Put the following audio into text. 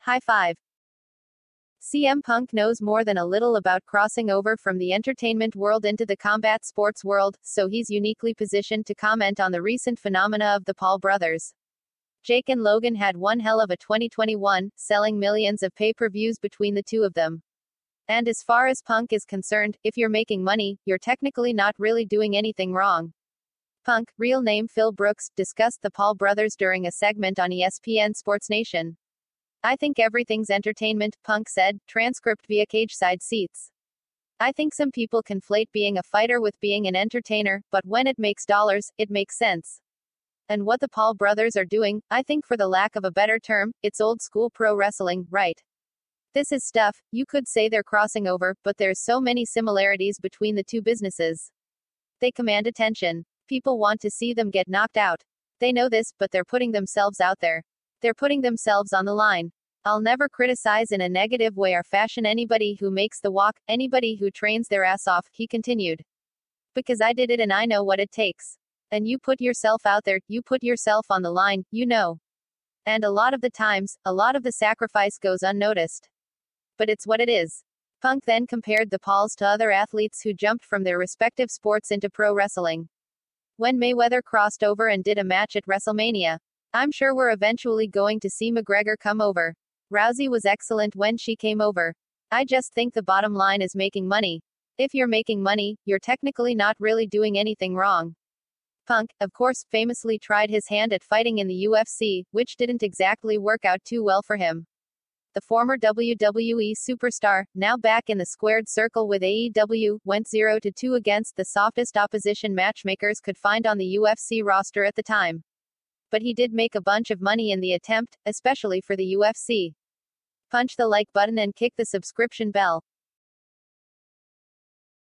High five. CM Punk knows more than a little about crossing over from the entertainment world into the combat sports world, so he's uniquely positioned to comment on the recent phenomena of the Paul brothers. Jake and Logan had one hell of a 2021, selling millions of pay-per-views between the two of them. And as far as Punk is concerned, if you're making money, you're technically not really doing anything wrong. Punk, real name Phil Brooks, discussed the Paul brothers during a segment on ESPN Sports Nation. "I think everything's entertainment," Punk said, transcript via Cageside Seats. "I think some people conflate being a fighter with being an entertainer, but when it makes dollars, it makes sense. And what the Paul brothers are doing, I think for the lack of a better term, it's old school pro wrestling, right? This is stuff, you could say they're crossing over, but there's so many similarities between the two businesses. They command attention. People want to see them get knocked out. They know this, but they're putting themselves out there. They're putting themselves on the line. I'll never criticize in a negative way or fashion anybody who makes the walk, anybody who trains their ass off," he continued. "Because I did it and I know what it takes. And you put yourself out there, you put yourself on the line, you know. And a lot of the times, a lot of the sacrifice goes unnoticed. But it's what it is." Punk then compared the Pauls to other athletes who jumped from their respective sports into pro wrestling. "When Mayweather crossed over and did a match at WrestleMania. I'm sure we're eventually going to see McGregor come over. Rousey was excellent when she came over. I just think the bottom line is making money. If you're making money, you're technically not really doing anything wrong." Punk, of course, famously tried his hand at fighting in the UFC, which didn't exactly work out too well for him. The former WWE superstar, now back in the squared circle with AEW, went 0-2 against the softest opposition matchmakers could find on the UFC roster at the time. But he did make a bunch of money in the attempt, especially for the UFC. Punch the like button and kick the subscription bell.